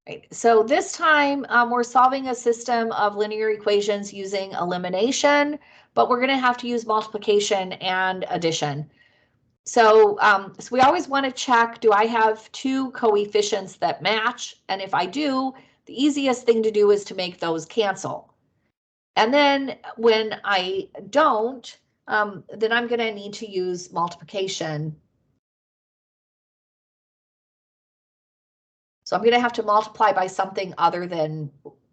Right. So this time we're solving a system of linear equations using elimination, but we're going to have to use multiplication and addition. So, so we always want to check, do I have two coefficients that match? And if I do, the easiest thing to do is to make those cancel. And then when I don't, then I'm going to need to use multiplication. So I'm going to have to multiply by something other than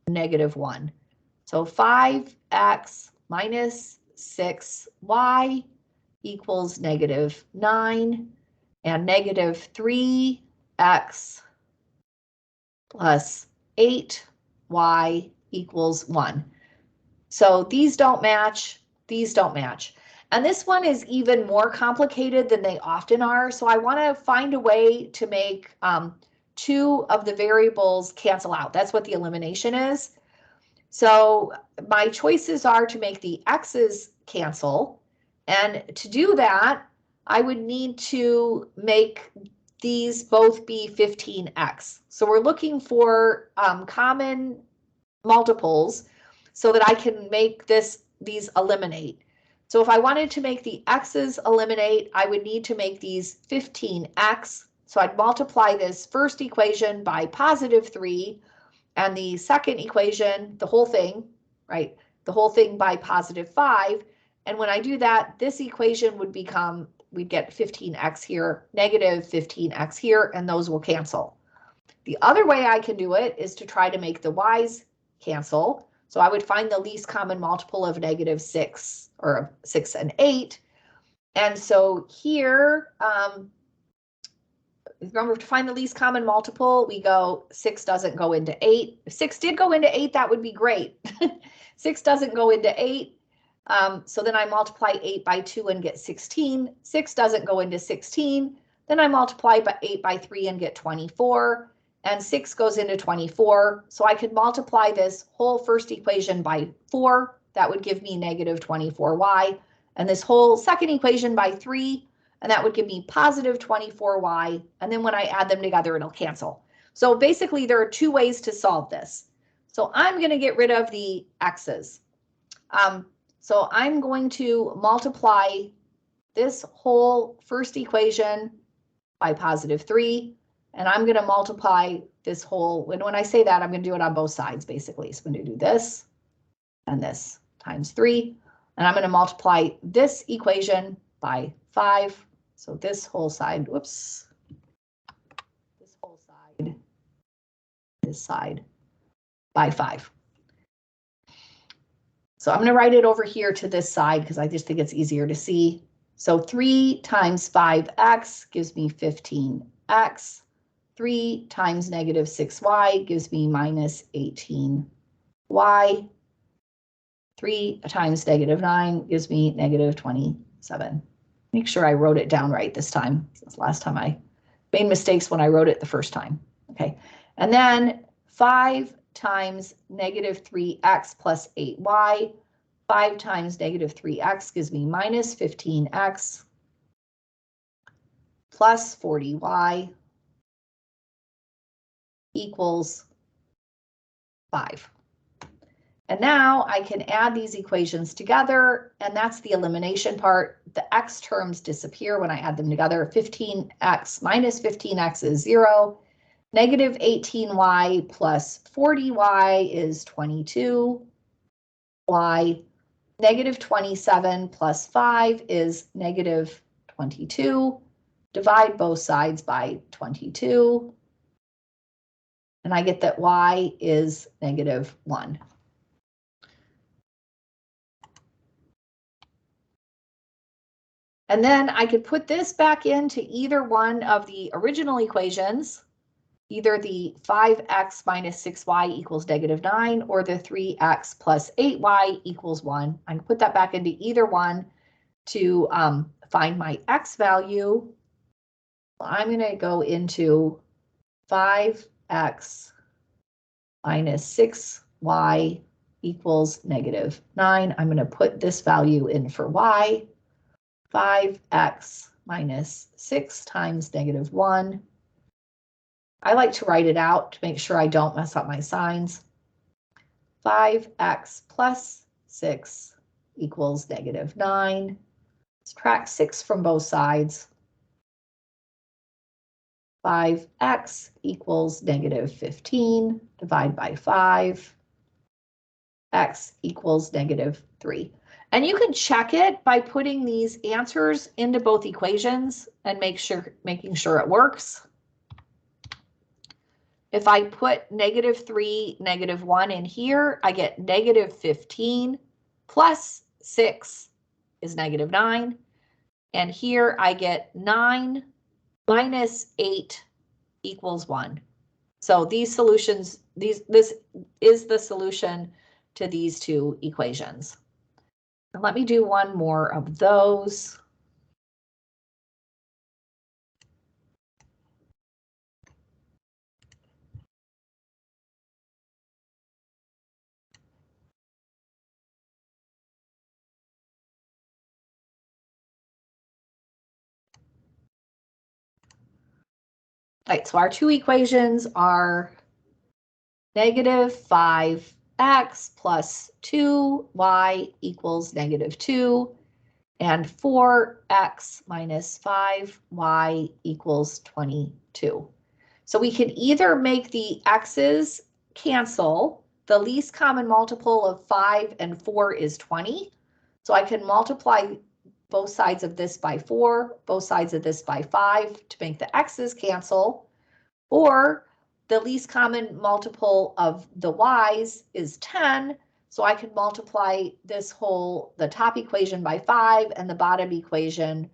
-1. So 5x minus 6y equals -9, and negative 3x plus 8y equals 1. So these don't match, these don't match. And this one is even more complicated than they often are. So I want to find a way to make two of the variables cancel out. That's what the elimination is. So my choices are to make the x's cancel. And to do that, I would need to make these both be 15x. So we're looking for common multiples so that I can make these eliminate. So if I wanted to make the x's eliminate, I would need to make these 15x. So I'd multiply this first equation by +3 and the second equation, the whole thing, right? The whole thing by +5. And when I do that, this equation would become, we'd get 15x here, -15x here, and those will cancel. The other way I can do it is to try to make the y's cancel. So I would find the least common multiple of -6 or 6 and 8. And so here, remember, to find the least common multiple, we go 6 doesn't go into 8. If 6 did go into 8, that would be great. 6 doesn't go into 8. So then I multiply 8 by 2 and get 16. 6 doesn't go into 16. Then I multiply 8 by 3 and get 24. And 6 goes into 24. So I could multiply this whole first equation by 4. That would give me -24y. And this whole second equation by 3. And that would give me +24y. And then when I add them together, it'll cancel. So basically, there are two ways to solve this. So I'm going to get rid of the x's. So I'm going to multiply this whole first equation by +3. And I'm going to multiply this whole, and when I say that, I'm going to do it on both sides, basically. So I'm going to do this and this times 3. And I'm going to multiply this equation by 5. So this whole side, whoops, this whole side, this side by 5. So I'm going to write it over here to this side because I just think it's easier to see. So 3 times 5x gives me 15x. 3 times -6y gives me -18y. 3 times -9 gives me -27. Make sure I wrote it down right this time. Since last time I made mistakes when I wrote it the first time. Okay, and then 5 times -3x plus 8y. 5 times -3x gives me -15x plus 40y equals 5. And now I can add these equations together, and that's the elimination part. The x terms disappear when I add them together. 15x minus 15x is 0. -18y plus 40y is 22y. -27 plus 5 is -22. Divide both sides by 22. And I get that y is -1. And then I could put this back into either one of the original equations, either the 5x minus 6y equals -9 or the 3x plus 8y equals 1. I can put that back into either one to find my x value. I'm going to go into 5x minus 6y equals -9. I'm going to put this value in for y. 5x minus 6 times -1 I like to write it out to make sure I don't mess up my signs. 5x plus 6 equals negative 9. Subtract 6 from both sides. 5x equals negative 15. Divide by 5. X equals negative 3. And you can check it by putting these answers into both equations and making sure it works. If I put negative 3, negative 1 in here, I get negative 15 plus 6 is negative 9. And here I get 9 minus 8 equals 1. So these solutions, this is the solution to these two equations. And let me do one more of those. All right, so our two equations are negative 5x plus 2y equals negative 2, and 4x minus 5y equals 22. So we can either make the x's cancel. The least common multiple of 5 and 4 is 20. So I can multiply both sides of this by 4, both sides of this by 5 to make the x's cancel. Or the least common multiple of the y's is 10. So I can multiply the top equation by 5 and the bottom equation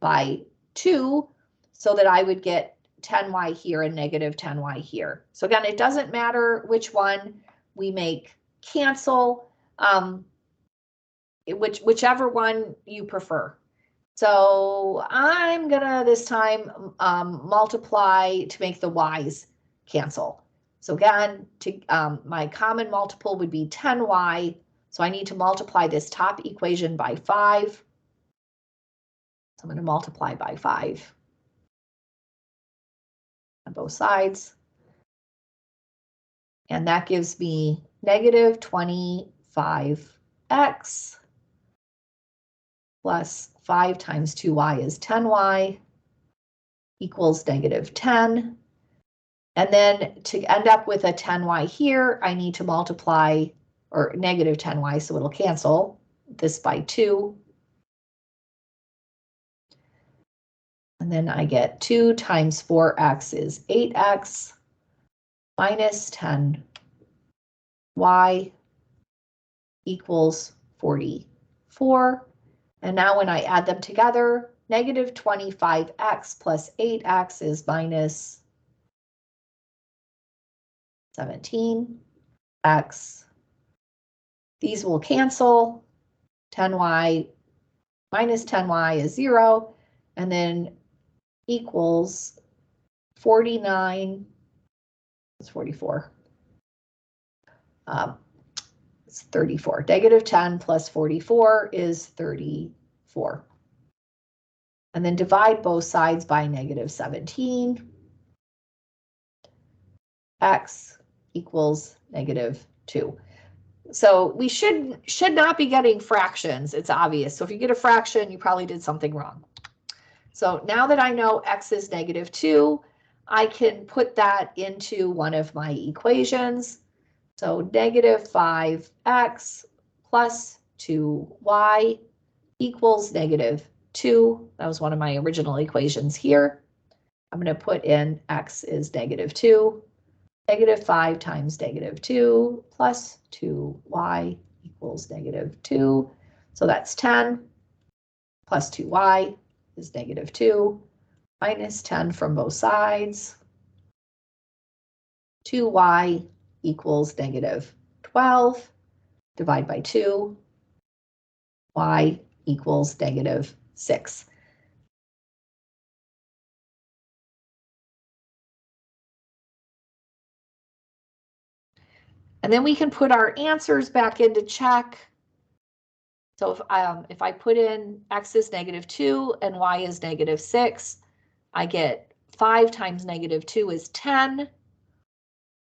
by 2 so that I would get 10y here and negative 10y here. So again, it doesn't matter which one we make cancel, whichever one you prefer. So I'm gonna this time multiply to make the y's cancel. So again, my common multiple would be 10y. So I need to multiply this top equation by 5. So I'm going to multiply by 5 on both sides. And that gives me negative 25x plus 5 times 2y is 10y equals negative 10. And then to end up with a 10y here, I need to multiply, or negative 10y, so it'll cancel this by 2. And then I get 2 times 4x is 8x minus 10y equals 44. And now when I add them together, negative 25x plus 8x is minus 17x. These will cancel. 10y minus 10y is 0, and then equals 49. It's 44. It's 34. Negative 10 plus 44 is 34. And then divide both sides by negative 17. X equals negative 2. So we should not be getting fractions. It's obvious. So if you get a fraction, you probably did something wrong. So now that I know x is negative 2, I can put that into one of my equations. So negative 5x plus 2y equals negative 2. That was one of my original equations here. I'm going to put in x is negative 2. Negative 5 times negative 2 plus 2y equals negative 2. So that's 10 plus 2y is negative 2 minus 10 from both sides. 2y equals negative 12. Divide by 2. Y equals negative 6. And then we can put our answers back into check. So if I put in x is negative 2 and y is negative 6, I get 5 times negative 2 is 10,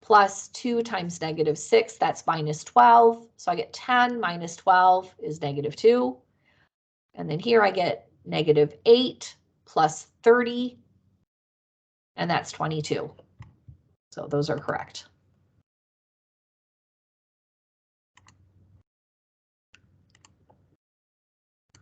plus 2 times negative 6, that's minus 12. So I get 10 minus 12 is negative 2. And then here I get negative 8 plus 30, and that's 22. So those are correct.